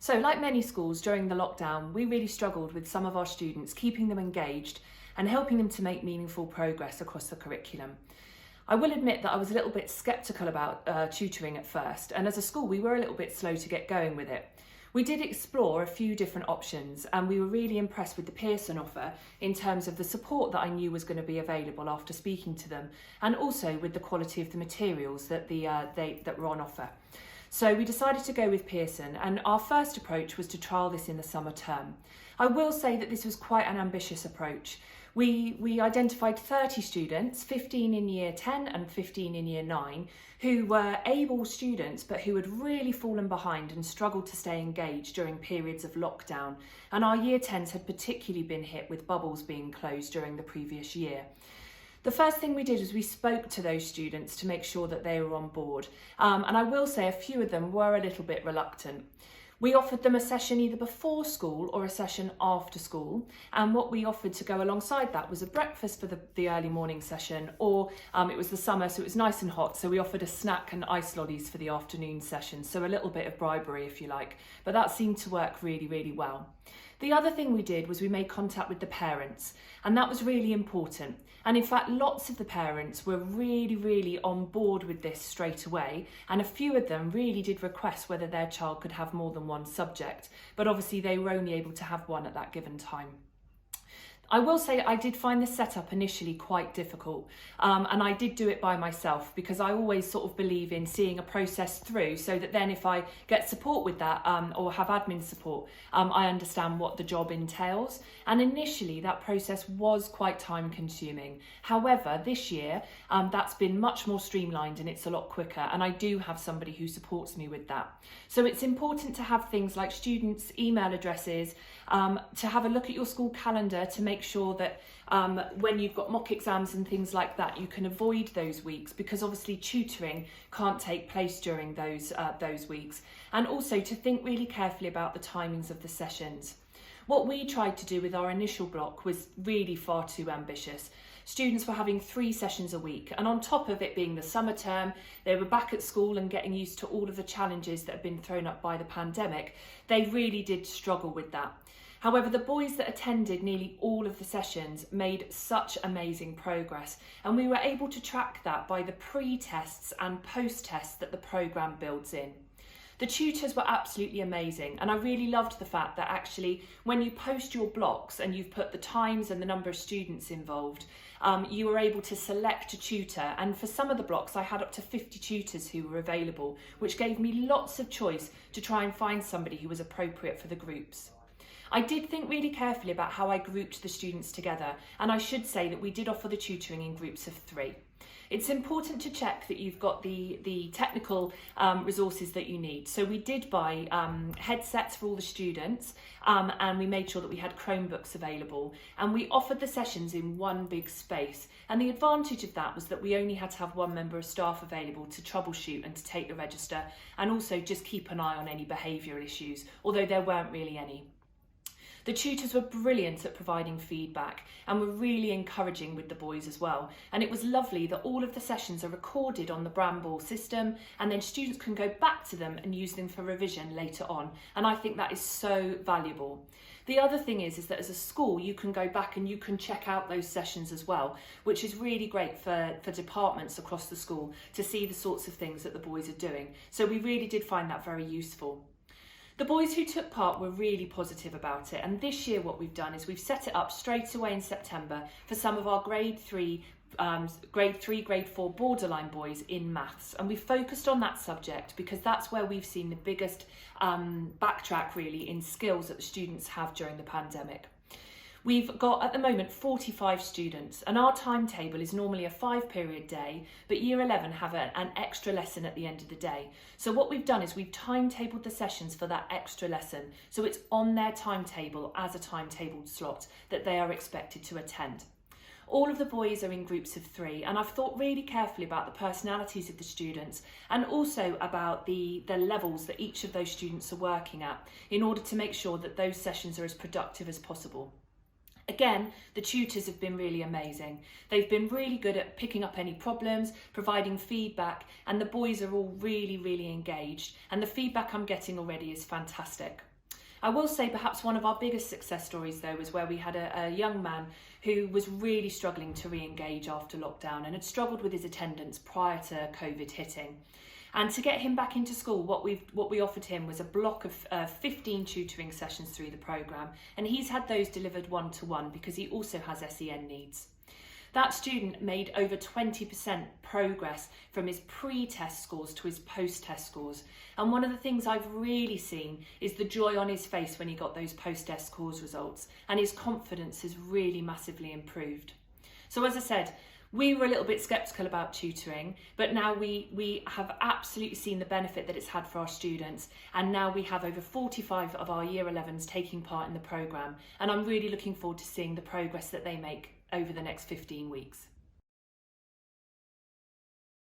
So, like many schools during the lockdown, we really struggled with some of our students, keeping them engaged and helping them to make meaningful progress across the curriculum. I will admit that I was a little bit sceptical about tutoring at first, and as a school we were a little bit slow to get going with it. We did explore a few different options and we were really impressed with the Pearson offer in terms of the support that I knew was going to be available after speaking to them, and also with the quality of the materials that were on offer. So we decided to go with Pearson, and our first approach was to trial this in the summer term. I will say that this was quite an ambitious approach. We identified 30 students, 15 in year 10 and 15 in year 9, who were able students but who had really fallen behind and struggled to stay engaged during periods of lockdown. And our year 10s had particularly been hit with bubbles being closed during the previous year. The first thing we did was we spoke to those students to make sure that they were on board. And I will say a few of them were a little bit reluctant. We offered them a session either before school or a session after school. And what we offered to go alongside that was a breakfast for the early morning session, or it was the summer, so it was nice and hot. So we offered a snack and ice lollies for the afternoon session. So a little bit of bribery, if you like, but that seemed to work really, really well. The other thing we did was we made contact with the parents, and that was really important. And in fact, lots of the parents were really, really on board with this straight away. And a few of them really did request whether their child could have more than one subject, but obviously they were only able to have one at that given time. I will say I did find the setup initially quite difficult, and I did do it by myself because I always sort of believe in seeing a process through, so that then if I get support with that or have admin support, I understand what the job entails. And initially that process was quite time consuming. However, this year that's been much more streamlined and it's a lot quicker, and I do have somebody who supports me with that. So it's important to have things like students' email addresses, to have a look at your school calendar to make sure that when you've got mock exams and things like that, you can avoid those weeks, because obviously tutoring can't take place during those weeks. And also to think really carefully about the timings of the sessions. What we tried to do with our initial block was really far too ambitious. Students were having 3 sessions a week, and on top of it being the summer term, they were back at school and getting used to all of the challenges that have been thrown up by the pandemic. They really did struggle with that. However, the boys that attended nearly all of the sessions made such amazing progress, and we were able to track that by the pre-tests and post-tests that the programme builds in. The tutors were absolutely amazing, and I really loved the fact that actually when you post your blocks and you've put the times and the number of students involved, you were able to select a tutor, and for some of the blocks I had up to 50 tutors who were available, which gave me lots of choice to try and find somebody who was appropriate for the groups. I did think really carefully about how I grouped the students together, and I should say that we did offer the tutoring in groups of 3. It's important to check that you've got the technical resources that you need. So we did buy headsets for all the students, and we made sure that we had Chromebooks available, and we offered the sessions in one big space. And the advantage of that was that we only had to have one member of staff available to troubleshoot and to take the register, and also just keep an eye on any behavioural issues, although there weren't really any. The tutors were brilliant at providing feedback and were really encouraging with the boys as well. And it was lovely that all of the sessions are recorded on the Bramble system, and then students can go back to them and use them for revision later on. And I think that is so valuable. The other thing is that as a school, you can go back and you can check out those sessions as well, which is really great for departments across the school to see the sorts of things that the boys are doing. So we really did find that very useful. The boys who took part were really positive about it, and this year what we've done is we've set it up straight away in September for some of our grade 3, grade 4 borderline boys in maths, and we focused on that subject because that's where we've seen the biggest backtrack really in skills that the students have during the pandemic. We've got at the moment 45 students, and our timetable is normally a 5-period day, but year 11 have an extra lesson at the end of the day. So what we've done is we've timetabled the sessions for that extra lesson, so it's on their timetable as a timetabled slot that they are expected to attend. All of the boys are in groups of 3, and I've thought really carefully about the personalities of the students and also about the levels that each of those students are working at in order to make sure that those sessions are as productive as possible. Again, the tutors have been really amazing. They've been really good at picking up any problems, providing feedback, and the boys are all really, really engaged. And the feedback I'm getting already is fantastic. I will say perhaps one of our biggest success stories though was where we had a young man who was really struggling to re-engage after lockdown and had struggled with his attendance prior to COVID hitting. And to get him back into school, what we offered him was a block of 15 tutoring sessions through the programme, and he's had those delivered one-to-one because he also has SEN needs. That student made over 20% progress from his pre-test scores to his post-test scores. And one of the things I've really seen is the joy on his face when he got those post-test scores results, and his confidence has really massively improved. So as I said, we were a little bit sceptical about tutoring, but now we have absolutely seen the benefit that it's had for our students, and now we have over 45 of our Year 11s taking part in the programme, and I'm really looking forward to seeing the progress that they make over the next 15 weeks.